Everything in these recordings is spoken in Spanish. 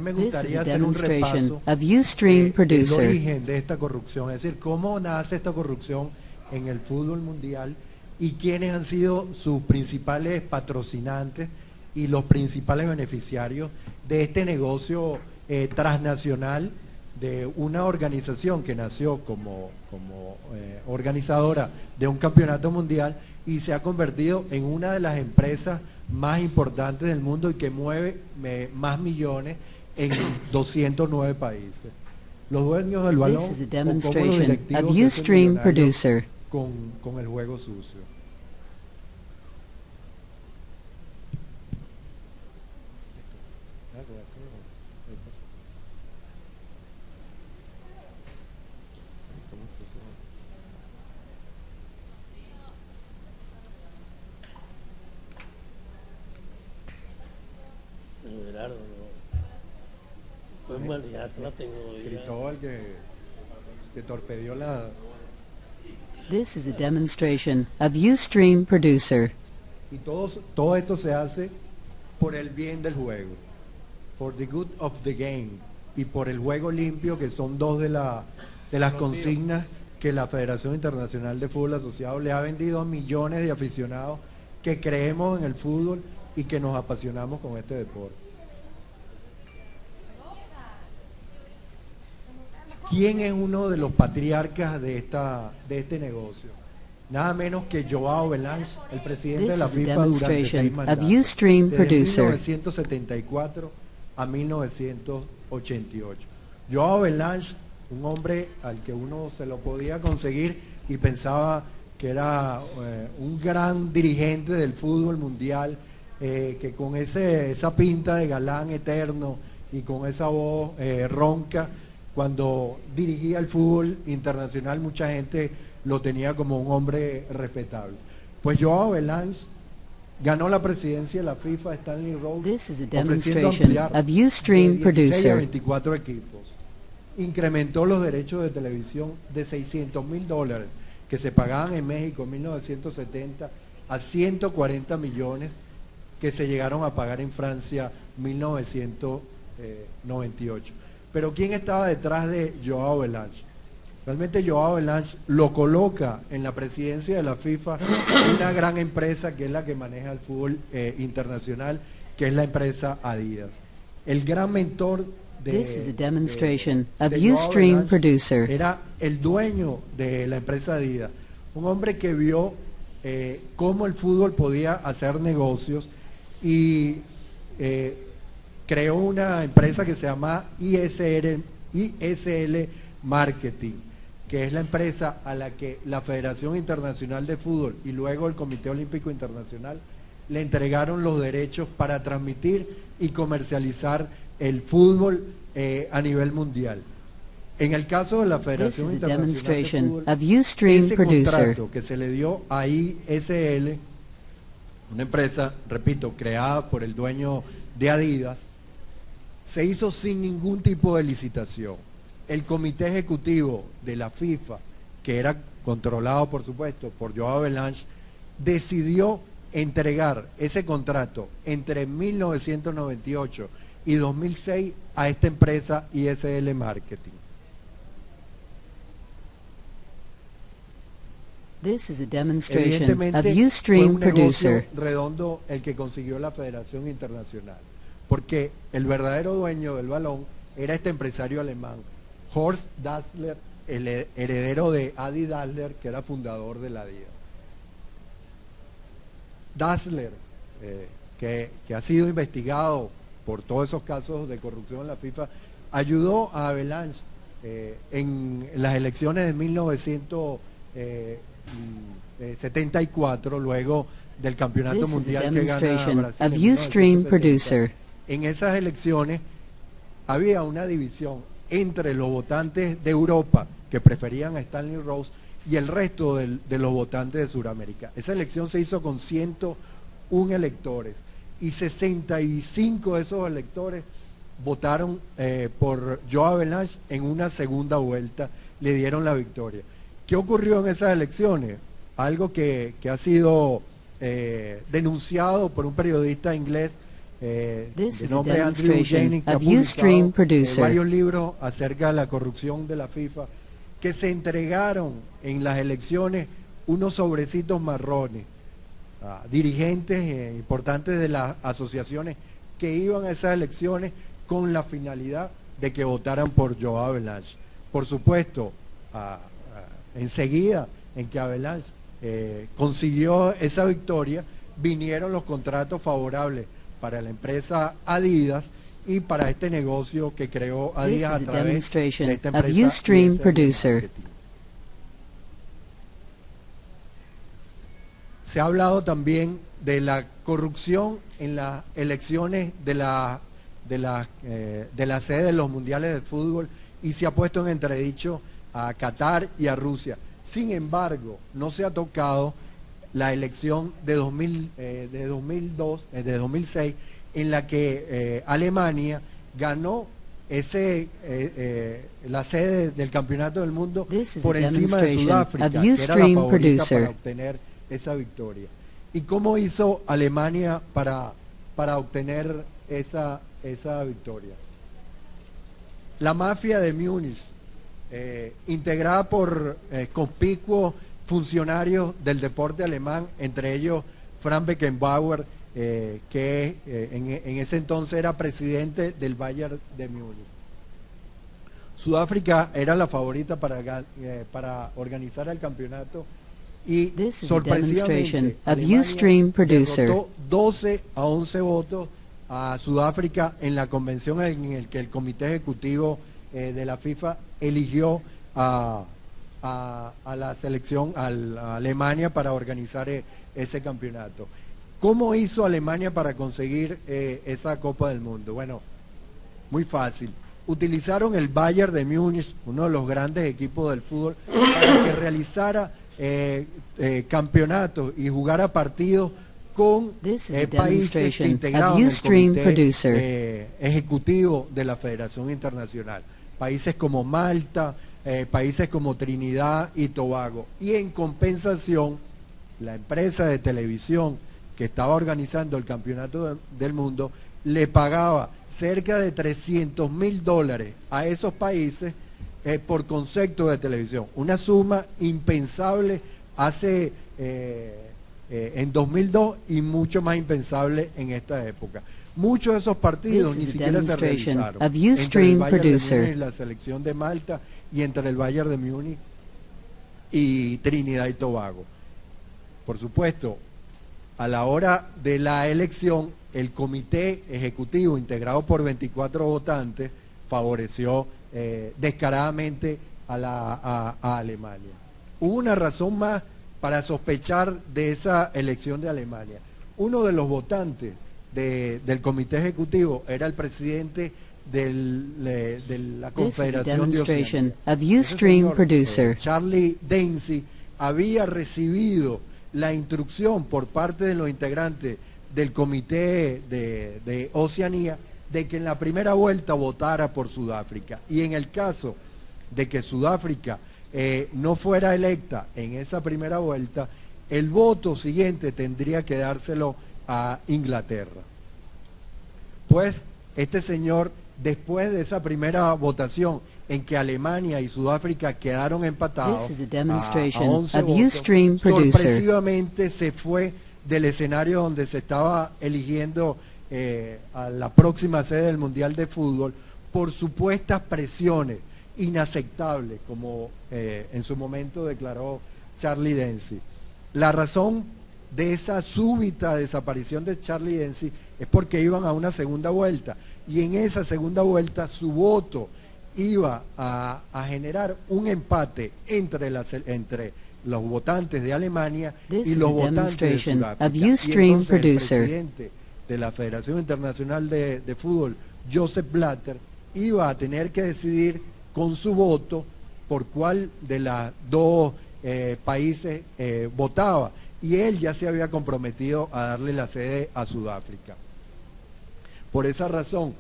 me This is gustaría a hacer un demonstration repaso of Ustream del Producer. origen de esta corrupción, es decir, cómo nace esta corrupción en el fútbol mundial y quiénes han sido sus principales patrocinantes y los principales beneficiarios de este negocio transnacional de una organización que nació como organizadora de un campeonato mundial y se ha convertido en una de las empresas más importantes del mundo y que mueve más millones en 209 países. Los dueños del balón This is a o cómo los demonstration directivos of se hacen Ustream millonarios Producer. con el juego sucio. Gerardo, no. Pues mal, ya la tecnología. Cristóbal que torpedió la... This is a demonstration of Ustream Producer. Y todo esto se hace por el bien del juego, for the good of the game, y por el juego limpio, que son dos de las consignas que la Federación Internacional de Fútbol Asociado le ha vendido a millones de aficionados que creemos en el fútbol y que nos apasionamos con este deporte. ¿Quién es uno de los patriarcas de este negocio? Nada menos que Joao Belange, el presidente de la FIFA durante 6 demonstration mandatos, of Ustream desde Producer. 1974 a 1988. Joao Belange, un hombre al que uno se lo podía conseguir y pensaba que era un gran dirigente del fútbol mundial, que con esa pinta de galán eterno y con esa voz ronca, cuando dirigía el fútbol internacional, mucha gente lo tenía como un hombre respetable. Pues Joao Belange ganó la presidencia de la FIFA Stanley Rose, This is a ofreciendo demonstration ampliar of de Ustream 16 a Producer. 24 equipos. Incrementó los derechos de televisión de $600.000 que se pagaban en México en 1970 a 140 millones que se llegaron a pagar en Francia en 1998. Pero ¿quién estaba detrás de Joao Belange? Realmente Joao Belange lo coloca en la presidencia de la FIFA una gran empresa que es la que maneja el fútbol internacional, que es la empresa Adidas. El gran mentor This is a demonstration of de Joao Ustream Belange Producer. era el dueño de la empresa Adidas, un hombre que vio cómo el fútbol podía hacer negocios y creó una empresa que se llama ISL Marketing, que es la empresa a la que la Federación Internacional de Fútbol y luego el Comité Olímpico Internacional le entregaron los derechos para transmitir y comercializar el fútbol a nivel mundial. En el caso de la This Federación is a Internacional de demonstration Fútbol, of Ustream ese Producer. contrato que se le dio a ISL, una empresa, repito, creada por el dueño de Adidas, se hizo sin ningún tipo de licitación. El comité ejecutivo de la FIFA, que era controlado por supuesto por Joao Belange, decidió entregar ese contrato entre 1998 y 2006 a esta empresa ISL Marketing. This is a demonstration Evidentemente of fue Ustream un negocio Producer. redondo el que consiguió la Federación Internacional, porque el verdadero dueño del balón era este empresario alemán, Horst Dassler, el heredero de Adi Dassler, que era fundador de la Adidas. Dassler, que ha sido investigado por todos esos casos de corrupción en la FIFA, ayudó a Belange en las elecciones de 1974, luego del campeonato This is a mundial que gana demonstration Brasil of en Ustream 1970. Producer. En esas elecciones había una división entre los votantes de Europa, que preferían a Stanley Rose, y el resto de los votantes de Sudamérica. Esa elección se hizo con 101 electores y 65 de esos electores votaron por Joao Belange en una segunda vuelta, le dieron la victoria. ¿Qué ocurrió en esas elecciones? Algo que ha sido denunciado por un periodista inglés This de is a nombre Andrew demonstration Jennings, que ha of Ustream publicado Producer. varios libros acerca de la corrupción de la FIFA, que se entregaron en las elecciones unos sobrecitos marrones a dirigentes importantes de las asociaciones que iban a esas elecciones con la finalidad de que votaran por Joe Avalanche. Por supuesto, enseguida en que Avalanche consiguió esa victoria, vinieron los contratos favorables para la empresa Adidas y para este negocio que creó This Adidas a is a través demonstration de esta of empresa Ustream ISM Producer. Marketing. Se ha hablado también de la corrupción en las elecciones de la sede de los mundiales de fútbol y se ha puesto en entredicho a Qatar y a Rusia. Sin embargo, no se ha tocado la elección de 2006 en la que Alemania ganó la sede del campeonato del mundo This is por a encima de demonstration Sudáfrica, of que era la Ustream favorita Producer. para obtener esa victoria. ¿Y cómo hizo Alemania para obtener esa victoria? La mafia de Múnich, integrada por conspicuos funcionarios del deporte alemán, entre ellos Franz Beckenbauer, que en ese entonces era presidente del Bayern de Múnich. Sudáfrica era la favorita para organizar el campeonato y This is a demonstration sorpresivamente of Alemania Ustream Producer. derrotó 12-11 votos a Sudáfrica en la convención en el que el comité ejecutivo de la FIFA eligió a la selección, a Alemania, para organizar ese campeonato. ¿Cómo hizo Alemania para conseguir esa Copa del Mundo? Bueno, muy fácil. Utilizaron el Bayern de Múnich, uno de los grandes equipos del fútbol, para que realizara campeonatos y jugara partidos con This is a países que demonstration integraban of el Ustream comité Producer. ejecutivo de la Federación Internacional. Países como Malta, países como Trinidad y Tobago. Y en compensación, la empresa de televisión que estaba organizando el campeonato del mundo le pagaba cerca de $300.000 a esos países por concepto de televisión. Una suma impensable hace en 2002 y mucho más impensable en esta época. Muchos de esos partidos This ni is a siquiera se demonstration realizaron. of Entre el Ustream Bayern de Producer. Múnich, la selección de Malta, y entre el Bayern de Múnich y Trinidad y Tobago. Por supuesto, a la hora de la elección, el comité ejecutivo, integrado por 24 votantes, favoreció descaradamente a Alemania. Hubo una razón más para sospechar de esa elección de Alemania. Uno de los votantes del comité ejecutivo era el presidente de la This is a Confederación de demonstration Oceanía. of Ese Ustream señor, Producer. Charlie Dempsey, había recibido la instrucción por parte de los integrantes del comité de Oceanía de que en la primera vuelta votara por Sudáfrica, y en el caso de que Sudáfrica no fuera electa en esa primera vuelta, el voto siguiente tendría que dárselo a Inglaterra. Pues este señor, después de esa primera votación en que Alemania y Sudáfrica quedaron empatados This is a a demonstration 11 of votos, Ustream Producer. sorpresivamente se fue del escenario donde se estaba eligiendo a la próxima sede del Mundial de Fútbol por supuestas presiones inaceptables, como en su momento declaró Charlie Dempsey. La razón de esa súbita desaparición de Charlie Dempsey es porque iban a una segunda vuelta, y en esa segunda vuelta su voto iba a generar un empate entre los votantes de Alemania This y is los a votantes de demonstration Sudáfrica. of Y Ustream entonces el Producer. presidente de la Federación Internacional de Fútbol, Joseph Blatter, iba a tener que decidir con su voto por cuál de los dos países votaba, y él ya se había comprometido a darle la sede a Sudáfrica. Por esa razón,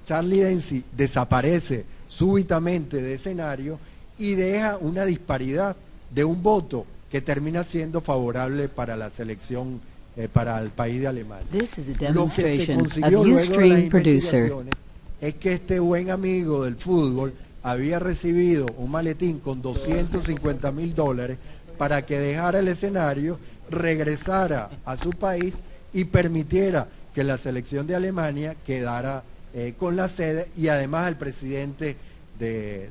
Charlie Dempsey desaparece súbitamente de escenario y deja una disparidad de un voto que termina siendo favorable para la selección para el país de Alemania. This is a Lo que se demonstration consiguió of luego de las Ustream Producer. investigaciones es que este buen amigo del fútbol había recibido un maletín con $250,000 para que dejara el escenario, regresara a su país y permitiera que la selección de Alemania quedara con la sede, y además el presidente de